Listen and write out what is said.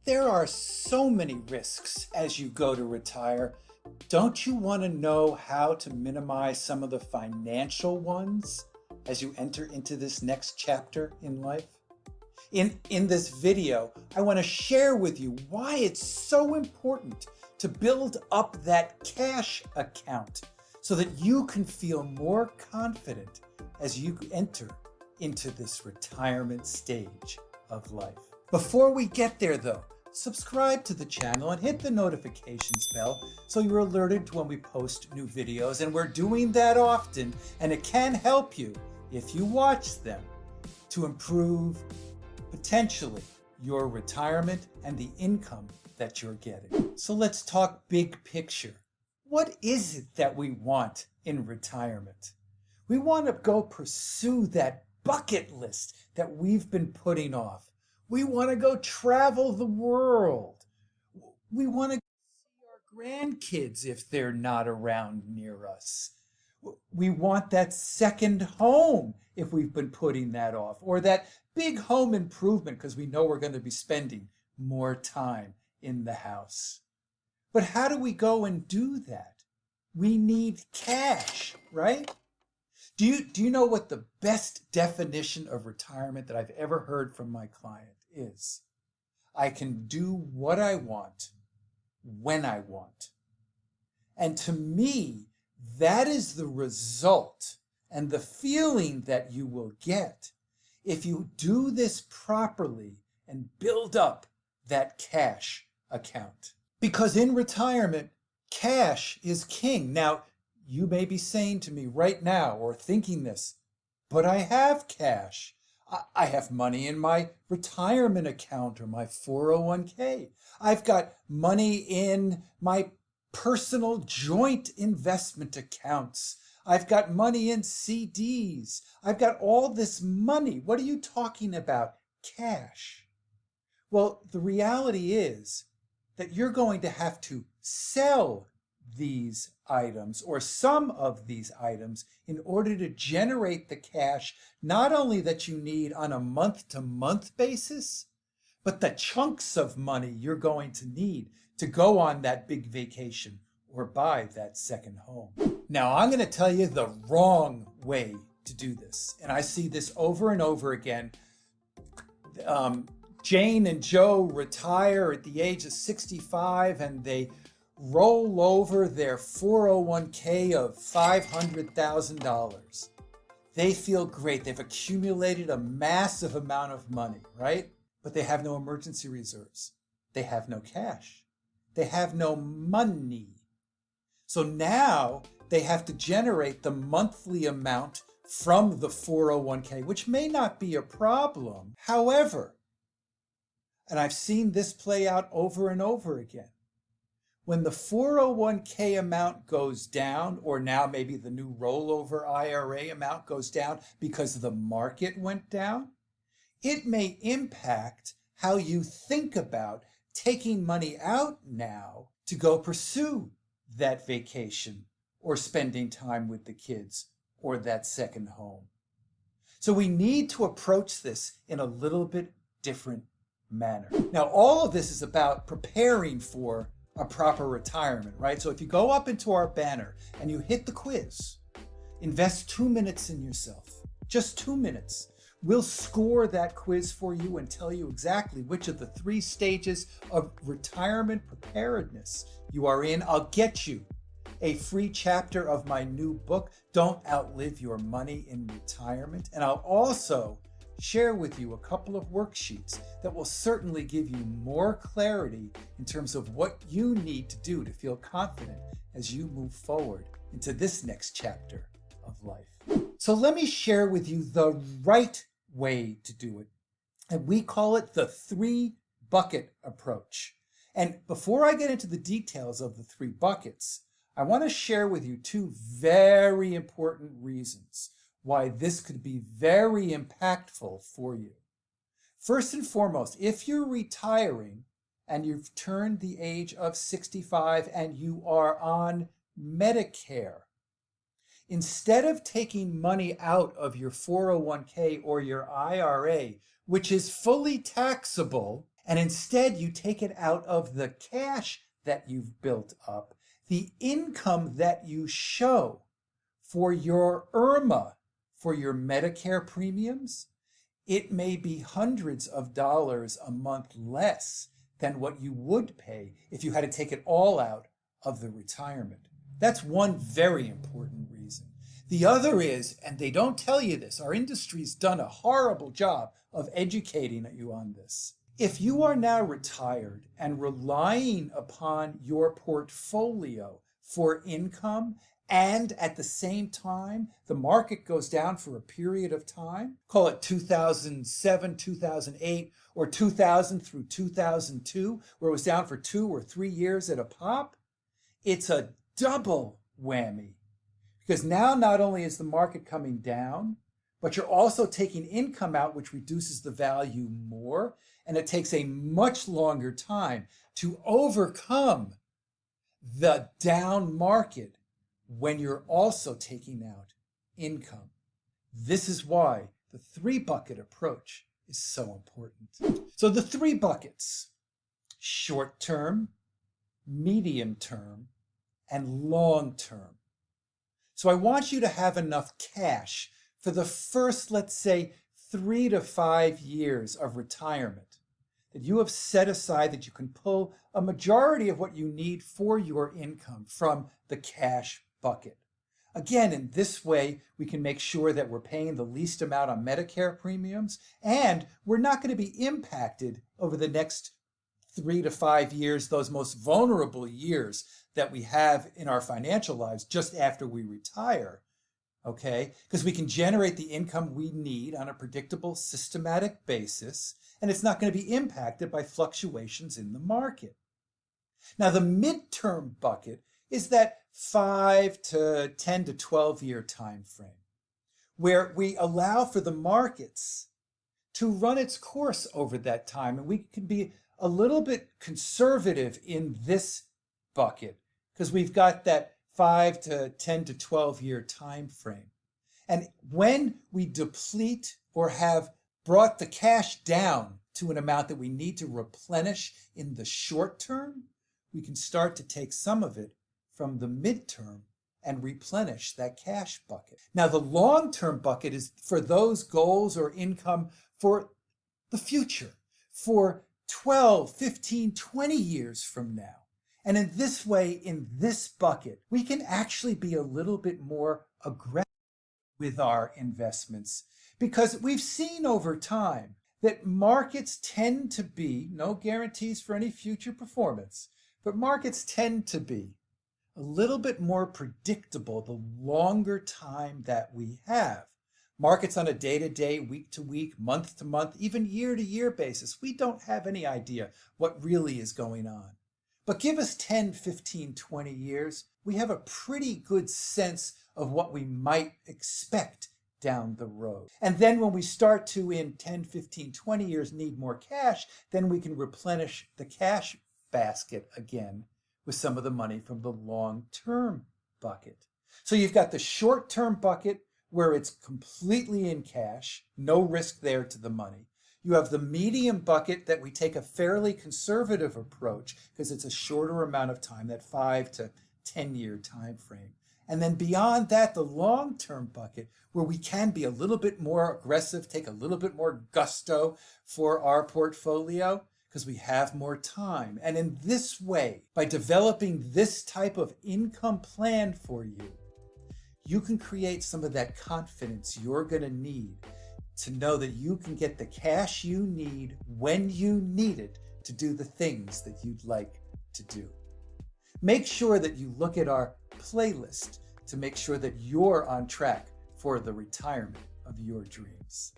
There are so many risks as you go to retire. Don't you want to know how to minimize some of the financial ones as you enter into this next chapter in life? In this video, I want to share with you why it's so important to build up that cash account so that you can feel more confident as you enter into this retirement stage of life. Before we get there though, subscribe to the channel and hit the notifications bell so you're alerted to when we post new videos, and we're doing that often, and it can help you, if you watch them, to improve potentially your retirement and the income that you're getting. So let's talk big picture. What is it that we want in retirement? We want to go pursue that bucket list that we've been putting off. We want to go travel the world. We want to see our grandkids if they're not around near us. We want that second home if we've been putting that off, or that big home improvement because we know we're going to be spending more time in the house. But how do we go and do that? We need cash, right? Do you know what the best definition of retirement that I've ever heard from my client is? I can do what I want when I want. And to me, that is the result and the feeling that you will get if you do this properly and build up that cash account. Because in retirement, cash is king. Now, you may be saying to me right now or thinking this, but I have cash. I have money in my retirement account or my 401k. I've got money in my personal joint investment accounts. I've got money in CDs. I've got all this money. What are you talking about? Cash. Well, the reality is that you're going to have to sell these items or some of these items in order to generate the cash, not only that you need on a month-to-month basis, but the chunks of money you're going to need to go on that big vacation or buy that second home. Now, I'm going to tell you the wrong way to do this, and I see this over and over again. Jane and Joe retire at the age of 65 and they roll over their 401k of $500,000. They feel great. They've accumulated a massive amount of money, right? But they have no emergency reserves. They have no cash. They have no money. So now they have to generate the monthly amount from the 401k, which may not be a problem. However, and I've seen this play out over and over again, when the 401k amount goes down, or now maybe the new rollover IRA amount goes down because the market went down, it may impact how you think about taking money out now to go pursue that vacation or spending time with the kids or that second home. So we need to approach this in a little bit different manner. Now, all of this is about preparing for a proper retirement, right? So if you go up into our banner and you hit the quiz, invest 2 minutes in yourself, just 2 minutes. We'll score that quiz for you and tell you exactly which of the 3 stages of retirement preparedness you are in. I'll get you a free chapter of my new book, Don't Outlive Your Money in Retirement. And I'll also share with you a couple of worksheets that will certainly give you more clarity in terms of what you need to do to feel confident as you move forward into this next chapter of life. So let me share with you the right way to do it. And we call it the 3-bucket approach. And before I get into the details of the 3 buckets, I want to share with you 2 very important reasons why this could be very impactful for you. First and foremost, if you're retiring and you've turned the age of 65 and you are on Medicare, instead of taking money out of your 401k or your IRA, which is fully taxable and instead you take it out of the cash that you've built up, the income that you show for your IRMA, for your Medicare premiums, it may be hundreds of dollars a month less than what you would pay if you had to take it all out of the retirement. That's one very important reason. The other is, and they don't tell you this, our industry's done a horrible job of educating you on this. If you are now retired and relying upon your portfolio for income, and at the same time, the market goes down for a period of time, call it 2007, 2008, or 2000 through 2002, where it was down for 2 or 3 years at a pop, it's a double whammy. Because now not only is the market coming down, but you're also taking income out, which reduces the value more, and it takes a much longer time to overcome the down market when you're also taking out income. This is why the 3-bucket approach is so important. So the 3 buckets: short term, medium term, and long term. So I want you to have enough cash for the first, let's say, 3 to 5 years of retirement that you have set aside, that you can pull a majority of what you need for your income from the cash bucket. Again, in this way, we can make sure that we're paying the least amount on Medicare premiums, and we're not going to be impacted over the next 3 to 5 years, those most vulnerable years that we have in our financial lives just after we retire, okay? Because we can generate the income we need on a predictable, systematic basis, and it's not going to be impacted by fluctuations in the market. Now, the midterm bucket is that 5 to 10 to 12 year time frame, where we allow for the markets to run its course over that time, and we can be a little bit conservative in this bucket because we've got that 5 to 10 to 12 year time frame. And when we deplete or have brought the cash down to an amount that we need to replenish in the short term, we can start to take some of it from the midterm and replenish that cash bucket. Now, the long-term bucket is for those goals or income for the future, for 12, 15, 20 years from now. And in this way, in this bucket, we can actually be a little bit more aggressive with our investments, because we've seen over time that markets tend to be, no guarantees for any future performance, but markets tend to be a little bit more predictable the longer time that we have. Markets on a day-to-day, week-to-week, month-to-month, even year-to-year basis, we don't have any idea what really is going on. But give us 10, 15, 20 years, we have a pretty good sense of what we might expect down the road. And then when we start to, in 10, 15, 20 years, need more cash, then we can replenish the cash basket again with some of the money from the long-term bucket. So you've got the short-term bucket where it's completely in cash, no risk there to the money. You have the medium bucket that we take a fairly conservative approach because it's a shorter amount of time, that 5 to 10 year time frame. And then beyond that, the long-term bucket where we can be a little bit more aggressive, take a little bit more gusto for our portfolio because we have more time. And in this way, by developing this type of income plan for you, you can create some of that confidence you're going to need to know that you can get the cash you need when you need it to do the things that you'd like to do. Make sure that you look at our playlist to make sure that you're on track for the retirement of your dreams.